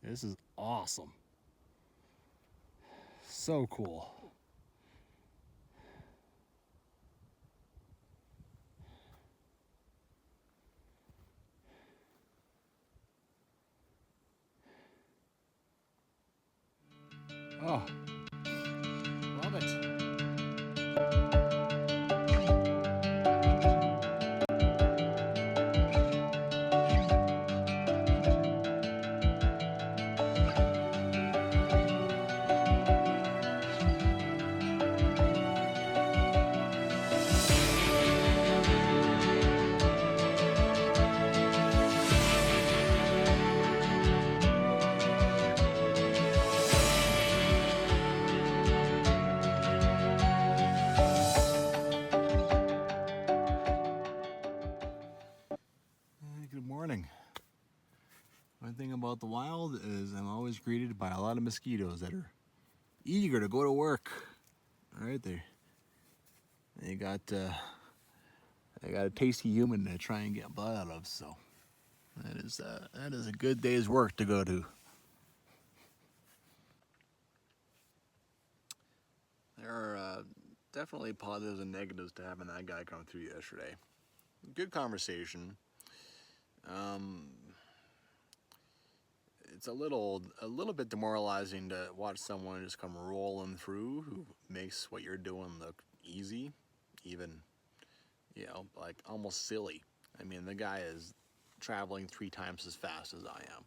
This is awesome. So cool. Oh, love it. Good morning. One thing about the wild is I'm always greeted by a lot of mosquitoes that are eager to go to work. All right, they got a tasty human to try and get blood out of. So that is a good day's work to go to. There are definitely positives and negatives to having that guy come through yesterday. Good conversation. It's a little bit demoralizing to watch someone just come rolling through who makes what you're doing look easy, even, like almost silly. I mean, the guy is traveling 3 times as fast as I am,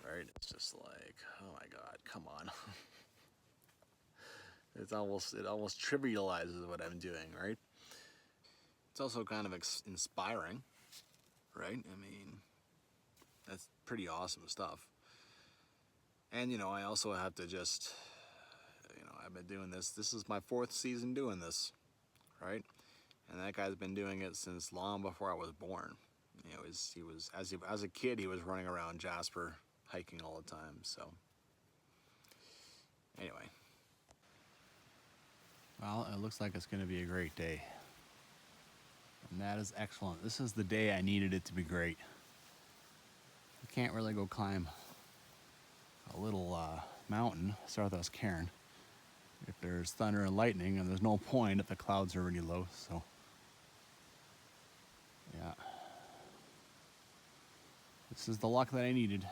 right? It's just like, oh my God, come on. It almost trivializes what I'm doing, right? It's also kind of inspiring, right? I mean, that's pretty awesome stuff. And I also have to just, I've been doing this. This is my 4th season doing this, right? And that guy's been doing it since long before I was born. He was as a kid, he was running around Jasper hiking all the time. So anyway, well, it looks like it's going to be a great day, and that is excellent. This is the day I needed it to be great. You can't really go climb a little mountain, Southesk cairn, if there's thunder and lightning, and there's no point if the clouds are really low. So yeah, this is the luck that I needed.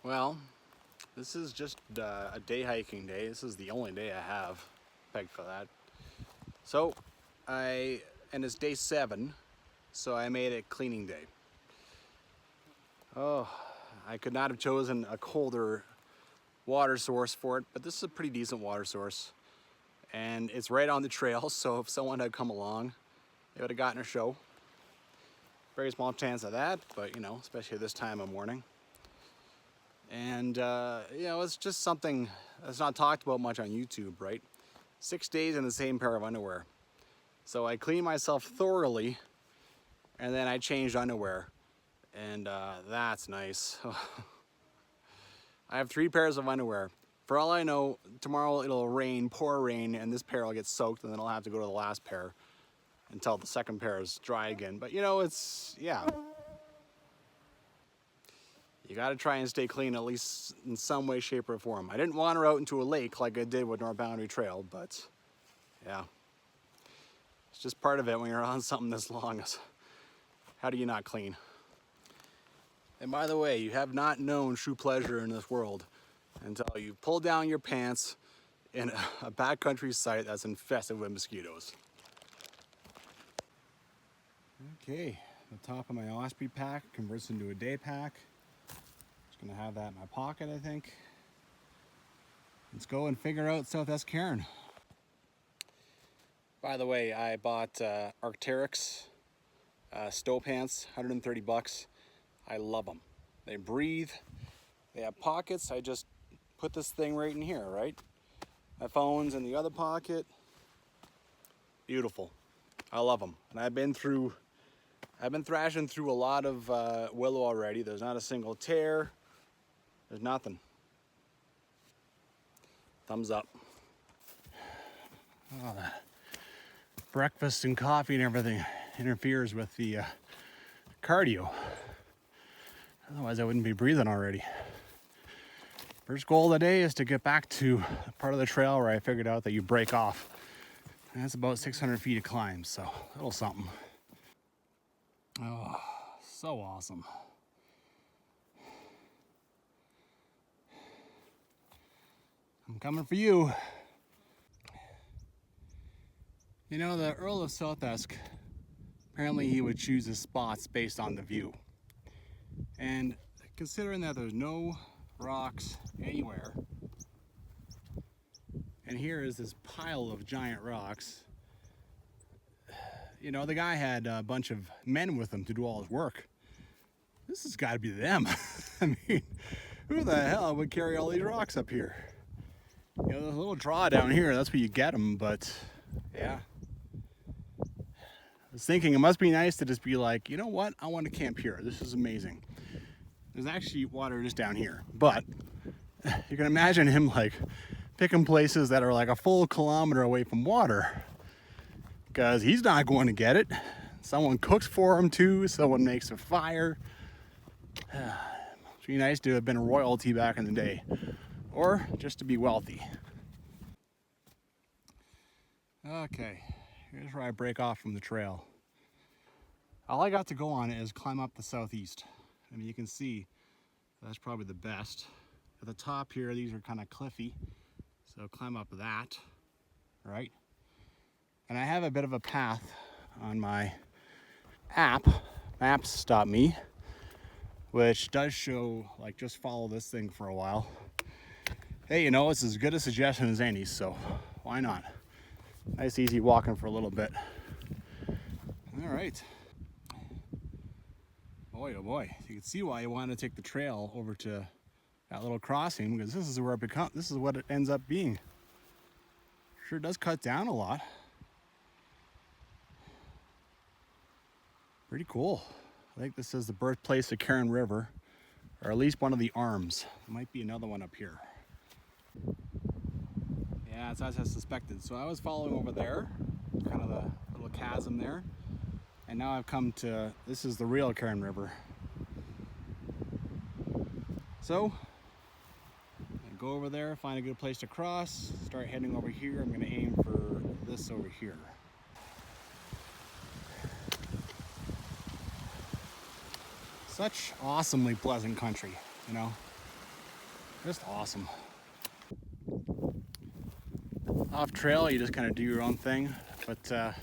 Well, this is just a day hiking day. This is the only day I have pegged for that. So and it's day 7, so I made it cleaning day. Oh, I could not have chosen a colder water source for it, but this is a pretty decent water source. And it's right on the trail, so if someone had come along, they would have gotten a show. Very small chance of that, but especially this time of morning. And it's just something that's not talked about much on YouTube, right? 6 days in the same pair of underwear. So I cleaned myself thoroughly, and then I changed underwear. And that's nice. I have 3 pairs of underwear. For all I know, tomorrow it'll rain, pour rain, and this pair will get soaked, and then I'll have to go to the last pair until the second pair is dry again. But yeah. You gotta try and stay clean, at least in some way, shape, or form. I didn't wander out into a lake like I did with North Boundary Trail, but yeah. It's just part of it when you're on something this long. How do you not clean? And by the way, you have not known true pleasure in this world until you pull down your pants in a backcountry site that's infested with mosquitoes. Okay, the top of my Osprey pack converts into a day pack. Just gonna have that in my pocket, I think. Let's go and figure out Southesk cairn. By the way, I bought Arc'teryx stow pants, $130. I love them. They breathe. They have pockets. I just put this thing right in here, right? My phone's in the other pocket. Beautiful. I love them. And I've been thrashing through a lot of willow already. There's not a single tear. There's nothing. Thumbs up. Oh, the breakfast and coffee and everything interferes with the cardio. Otherwise I wouldn't be breathing already. First goal of the day is to get back to the part of the trail where I figured out that you break off. And that's about 600 feet of climb, so a little something. Oh, so awesome. I'm coming for you. You know, the Earl of Southesk, apparently he would choose his spots based on the view. And considering that there's no rocks anywhere, and here is this pile of giant rocks, you know, the guy had a bunch of men with him to do all his work. This has got to be them. I mean, who the hell would carry all these rocks up here? You know, there's a little draw down here, that's where you get them, but yeah. I was thinking it must be nice to just be like, you know what, I want to camp here. This is amazing. There's actually water just down here, but you can imagine him like picking places that are like a full kilometer away from water, because he's not going to get it. Someone cooks for him too, someone makes a fire. It'd be nice to have been royalty back in the day, or just to be wealthy. Okay, here's where I break off from the trail. All I got to go on is climb up the southeast. I mean, you can see that's probably the best. At the top here, these are kind of cliffy, so climb up that, right? And I have a bit of a path on my app, Maps.me, which does show, like, just follow this thing for a while. Hey, you know, it's as good a suggestion as any, so why not? Nice, easy walking for a little bit. All right. Boy, oh boy, you can see why you want to take the trail over to that little crossing, because this is where this is what it ends up being. Sure does cut down a lot. Pretty cool. I think this is the birthplace of Cairn River, or at least one of the arms. There might be another one up here. Yeah, it's as I suspected. So I was following over there, kind of the little chasm there. And now I've come to, this is the real Cairn River. So, I go over there, find a good place to cross, start heading over here. I'm gonna aim for this over here. Such awesomely pleasant country, you know? Just awesome. Off trail, you just kind of do your own thing, but the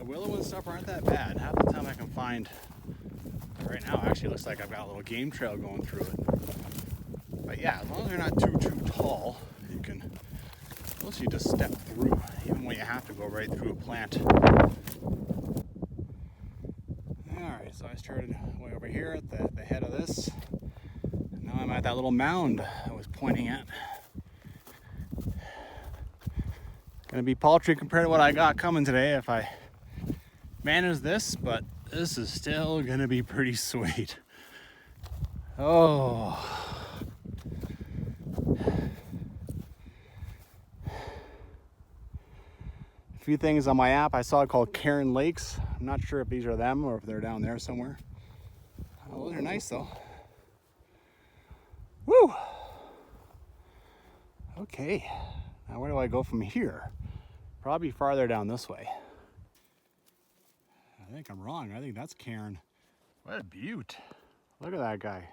willow and stuff aren't that bad. Half the time I can find, right now actually looks like I've got a little game trail going through it. But yeah, as long as they're not too tall, you can mostly just step through, even when you have to go right through a plant. Alright, so I started way over here at the head of this. And now I'm at that little mound I was pointing at. Gonna be paltry compared to what I got coming today if I manage this, but this is still gonna be pretty sweet. Oh. A few things on my app I saw called Cairn Lakes. I'm not sure if these are them or if they're down there somewhere. Oh, those are nice though. Woo! Okay, now where do I go from here? Probably farther down this way. I think I'm wrong. I think that's Cairn. What a beaut. Look at that guy.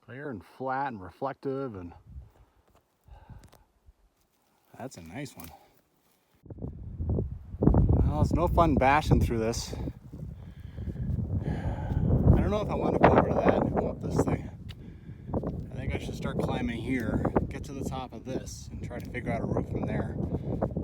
Clear and flat and reflective, and that's a nice one. Well, it's no fun bashing through this. I don't know if I want to go over to that and go up this thing. I think I should start climbing here, get to the top of this, and try to figure out a route from there.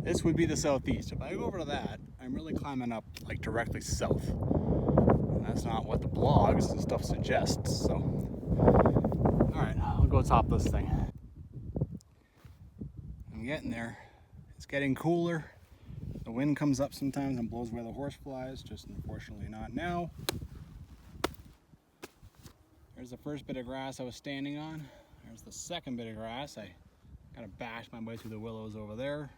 This would be the southeast. If I go over to that, I'm really climbing up like directly south. And that's not what the blogs and stuff suggests, so. All right, I'll go top of this thing. I'm getting there. It's getting cooler. The wind comes up sometimes and blows away the horse flies, just unfortunately not now. There's the first bit of grass I was standing on. There's the second bit of grass. I kind of bashed my way through the willows over there.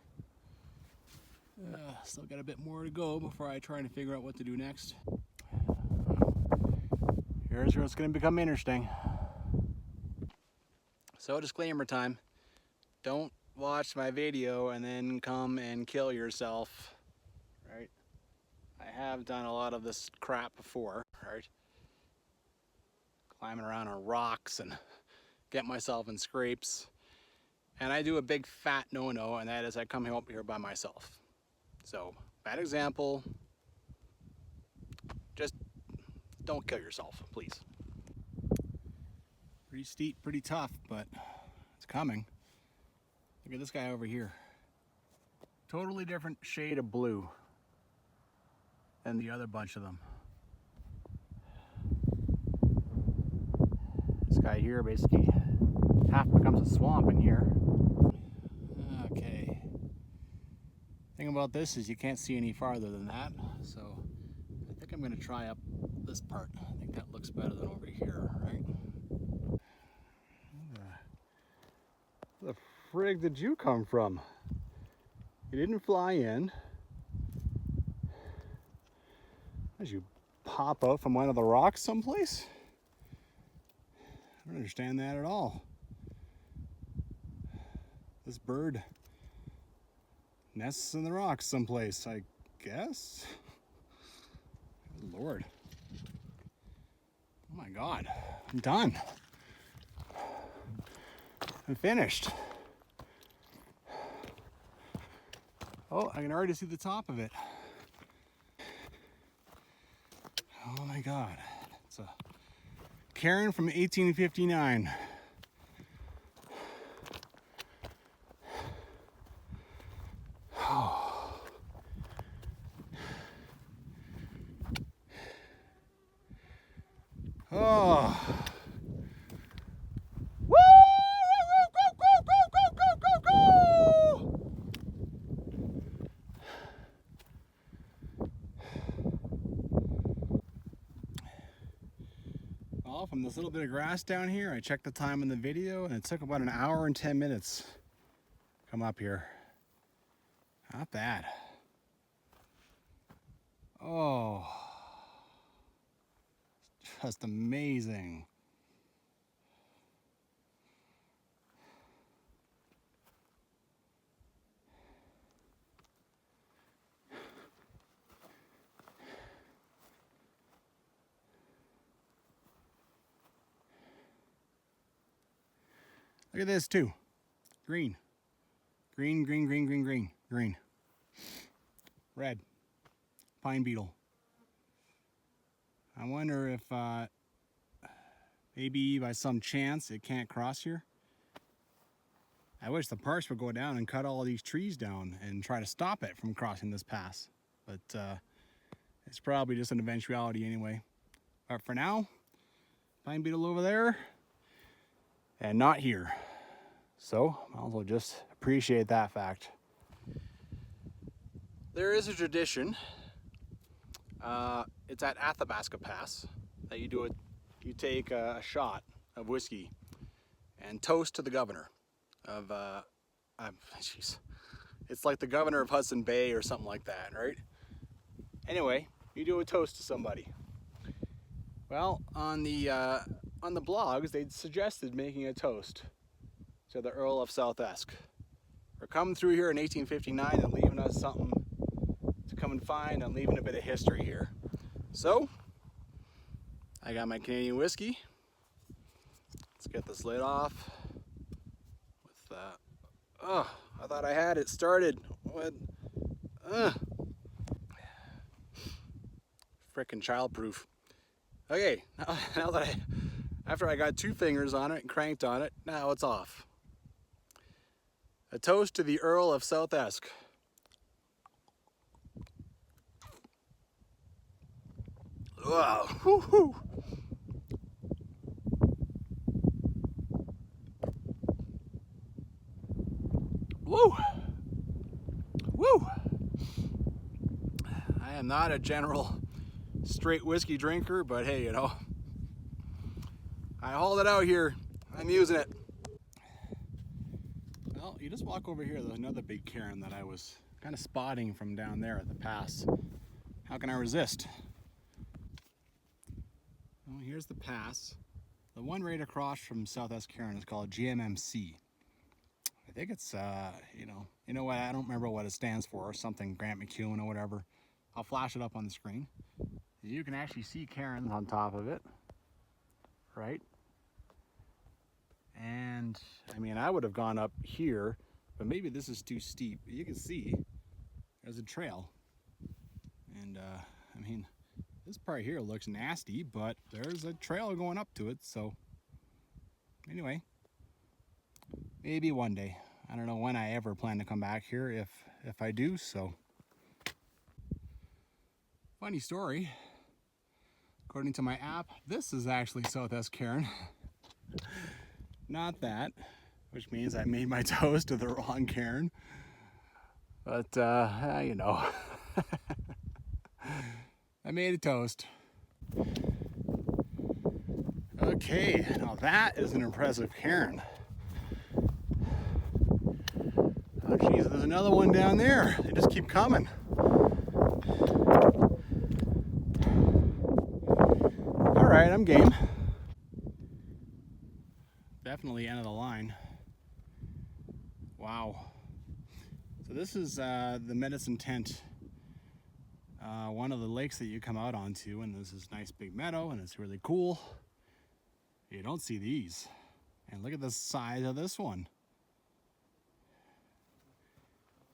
Still got a bit more to go before I try to figure out what to do next. Here's where it's going to become interesting. So disclaimer time. Don't watch my video and then come and kill yourself, right? I have done a lot of this crap before, right? Climbing around on rocks and get myself in scrapes. And I do a big fat no-no, and that is I come up here by myself. So, bad example. Just don't kill yourself, please. Pretty steep, pretty tough, but it's coming. Look at this guy over here. Totally different shade of blue than the other bunch of them. This guy here basically half becomes a swamp in here. Okay. Thing about this is you can't see any farther than that, so I think I'm going to try up this part. I think that looks better than over here, right? Where the frig did you come from? You didn't fly in. Did you pop out from one of the rocks someplace? I don't understand that at all. This bird nests in the rocks someplace, I guess. Good Lord. Oh my God, I'm done. I'm finished. Oh, I can already see the top of it. Oh my God, it's a cairn from 1859. Oh. Woo! Go! Well, from this little bit of grass down here, I checked the time in the video and it took about an hour and 10 minutes to come up here. Not bad. Oh. Just amazing. Look at this too. Green. Green, green, green, green, green, green. Red. Pine beetle. I wonder if maybe by some chance it can't cross here. I wish the parks would go down and cut all these trees down and try to stop it from crossing this pass. But it's probably just an eventuality anyway. But for now, pine beetle over there and not here. So I'll as well just appreciate that fact. There is a tradition. It's at Athabasca Pass that you take a shot of whiskey and toast to the governor of, jeez, it's like the governor of Hudson Bay or something like that, right? Anyway, you do a toast to somebody. Well, on the blogs, they suggested making a toast to the Earl of Southesk for coming through here in 1859 and leaving us something to come and find and leaving a bit of history here. So, I got my Canadian whiskey. Let's get this lid off. With oh, I thought I had it started. What? Frickin' childproof. Okay, now that after I got 2 fingers on it and cranked on it, now it's off. A toast to the Earl of Southesk. Wow. Woo-hoo. Woo. Woo. I am not a general straight whiskey drinker, but hey, you know, I hauled it out here. I'm using it. Well, you just walk over here. There's another big cairn that I was kind of spotting from down there at the pass. How can I resist? Oh, here's the pass. The one right across from Southesk Cairn is called GMMC. I think it's, you know what, I don't remember what it stands for, something Grant McEwen or whatever. I'll flash it up on the screen. You can actually see cairns on top of it, right? And, I mean, I would have gone up here, but maybe this is too steep. You can see there's a trail. And, I mean, this part here looks nasty, but there's a trail going up to it, so anyway, maybe one day. I don't know when I ever plan to come back here, if I do, so. Funny story, according to my app, this is actually Southesk Cairn, not that, which means I made my toast to the wrong cairn, but you know. I made a toast. Okay, now that is an impressive cairn. Oh geez, there's another one down there. They just keep coming. All right, I'm game. Definitely end of the line. Wow. So this is the Medicine Tent. One of the lakes that you come out onto, and there's this nice big meadow, and it's really cool. You don't see these. And look at the size of this one.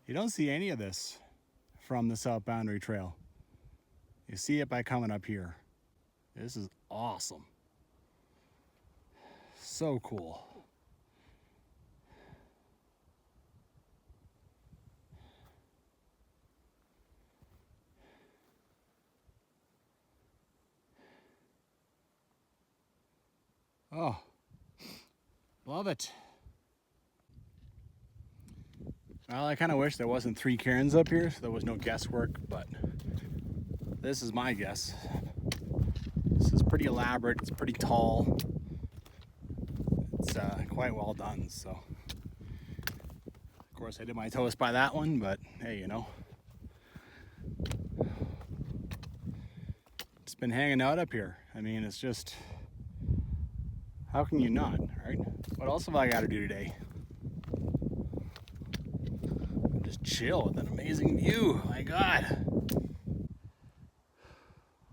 You don't see any of this from the South Boundary Trail. You see it by coming up here. This is awesome. So cool. Oh, love it. Well, I kind of wish there wasn't 3 cairns up here, so there was no guesswork, but this is my guess. This is pretty elaborate, it's pretty tall. It's quite well done, so. Of course, I did my toast by that one, but hey, you know. It's been hanging out up here. I mean, it's just, how can you not, right? What else have I got to do today? Just chill with an amazing view, my God.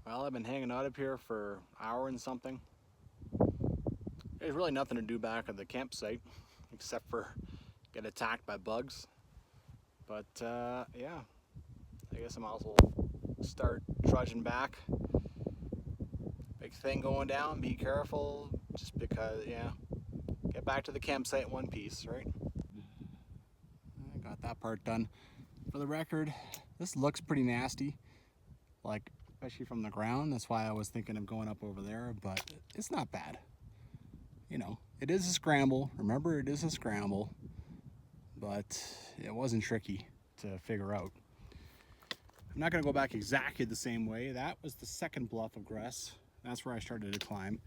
Well, I've been hanging out up here for an hour and something. There's really nothing to do back at the campsite, except for get attacked by bugs. But yeah, I guess I might as well start trudging back. Big thing going down, be careful, just because, yeah, get back to the campsite in one piece, right? I got that part done. For the record, this looks pretty nasty, like, especially from the ground. That's why I was thinking of going up over there, but it's not bad. You know, it is a scramble. Remember, it is a scramble, but it wasn't tricky to figure out. I'm not gonna go back exactly the same way. That was the second bluff of Gress. That's where I started to climb.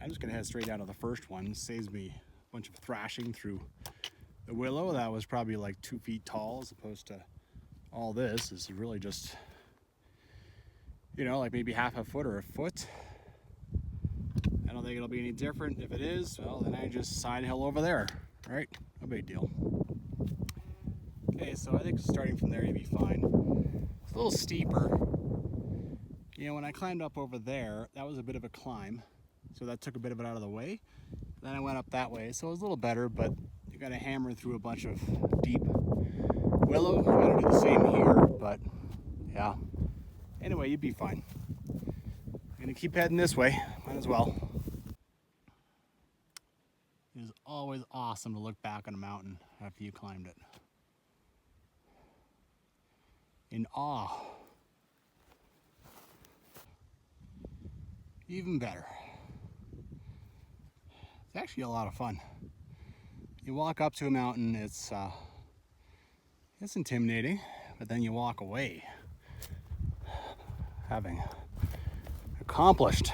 I'm just gonna head straight out of the first one. It saves me a bunch of thrashing through the willow. That was probably like 2 feet tall, as opposed to all this is really just, you know, like maybe half a foot or a foot. I don't think it'll be any different. If it is, well, then I just side hill over there, right? No big deal. Okay, so I think starting from there you'd be fine. It's a little steeper. You know, when I climbed up over there, that was a bit of a climb. So that took a bit of it out of the way. Then I went up that way, so it was a little better, but you gotta hammer through a bunch of deep willow. You gotta do the same here, but yeah. Anyway, you'd be fine. I'm gonna keep heading this way, might as well. It is always awesome to look back on a mountain after you climbed it. In awe. Even better. It's actually a lot of fun. You walk up to a mountain, it's intimidating, but then you walk away having accomplished.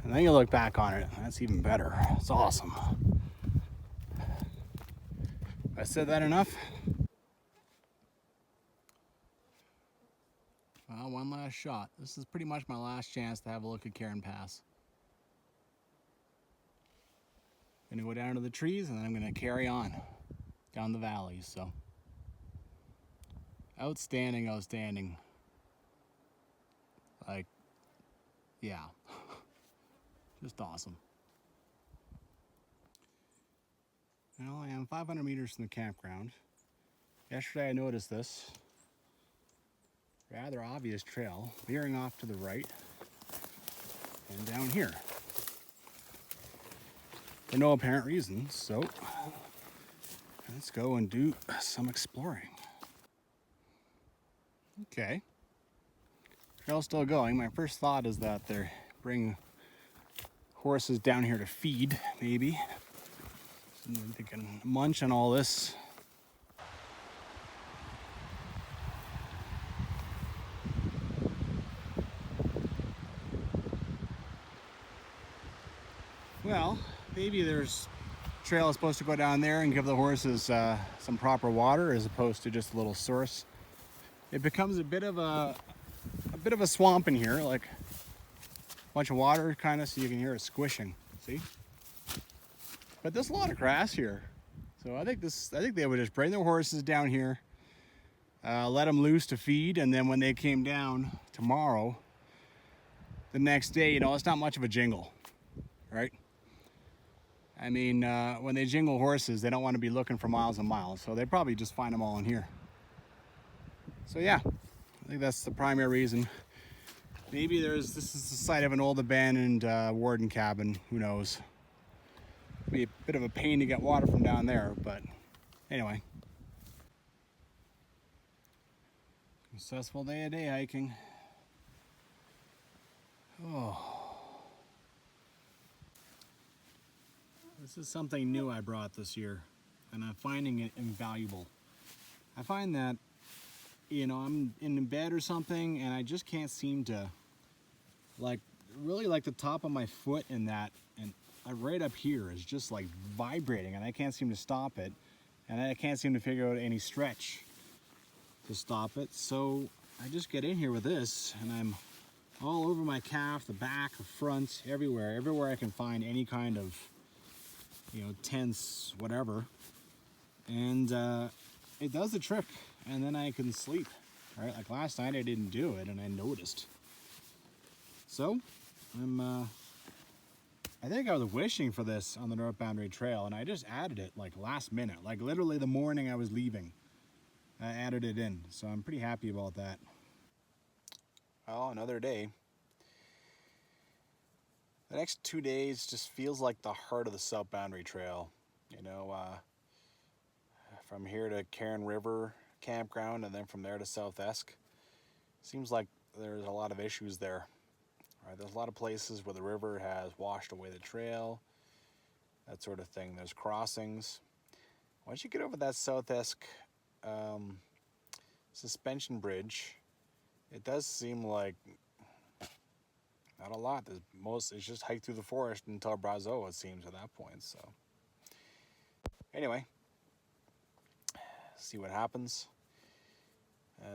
And then you look back on it, and that's even better. It's awesome. I said that enough? Well, one last shot. This is pretty much my last chance to have a look at Cairn Pass. Gonna go down to the trees and then I'm gonna carry on down the valleys. So outstanding, outstanding. Like, yeah, just awesome. Well, I am 500 meters from the campground. Yesterday I noticed this rather obvious trail veering off to the right and down here for no apparent reason. So let's go and do some exploring. Okay, trail's still going. My first thought is that they bring horses down here to feed, maybe. And they can munch on all this. Well, maybe there's trail is supposed to go down there and give the horses some proper water as opposed to just a little source. It becomes a bit of a swamp in here, like a bunch of water kind of, so you can hear it squishing. See? But there's a lot of grass here, so I think they would just bring their horses down here, let them loose to feed, and then when they came down tomorrow, the next day, you know, it's not much of a jingle, right? I mean, when they jingle horses, they don't want to be looking for miles and miles, so they probably just find them all in here. So yeah, I think that's the primary reason. Maybe this is the site of an old abandoned warden cabin, who knows. Be a bit of a pain to get water from down there, but anyway. Successful day of day hiking. Oh. This is something new I brought this year, and I'm finding it invaluable. I find that, you know, I'm in bed or something, and I just can't seem to, really the top of my foot in that, and right up here is just like vibrating, and I can't seem to stop it, and I can't seem to figure out any stretch to stop it. So I just get in here with this, and I'm all over my calf, the back, the front, everywhere I can find any kind of, you know, tense, whatever, and it does the trick, and then I can sleep. Right, like last night I didn't do it, and I noticed. So I think I was wishing for this on the North Boundary Trail, and I just added it like last minute, like literally the morning I was leaving. I added it in, so I'm pretty happy about that. Well, another day. The next 2 days just feels like the heart of the South Boundary Trail. You know, from here to Cairn River campground, and then from there to Southesk. Seems like there's a lot of issues there. Right, there's a lot of places where the river has washed away the trail, that sort of thing. There's crossings. Once you get over that Southesk suspension bridge, it does seem like not a lot. It's just hike through the forest until Brazeau, it seems, at that point. So anyway, see what happens.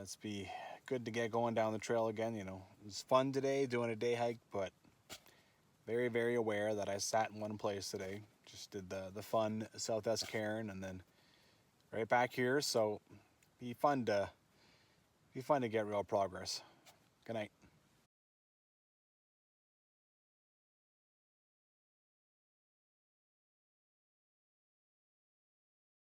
It's be good to get going down the trail again. You know, it was fun today doing a day hike, but very, very aware that I sat in one place today. Just did the fun Southesk cairn, and then right back here. So be fun to get real progress. Good night.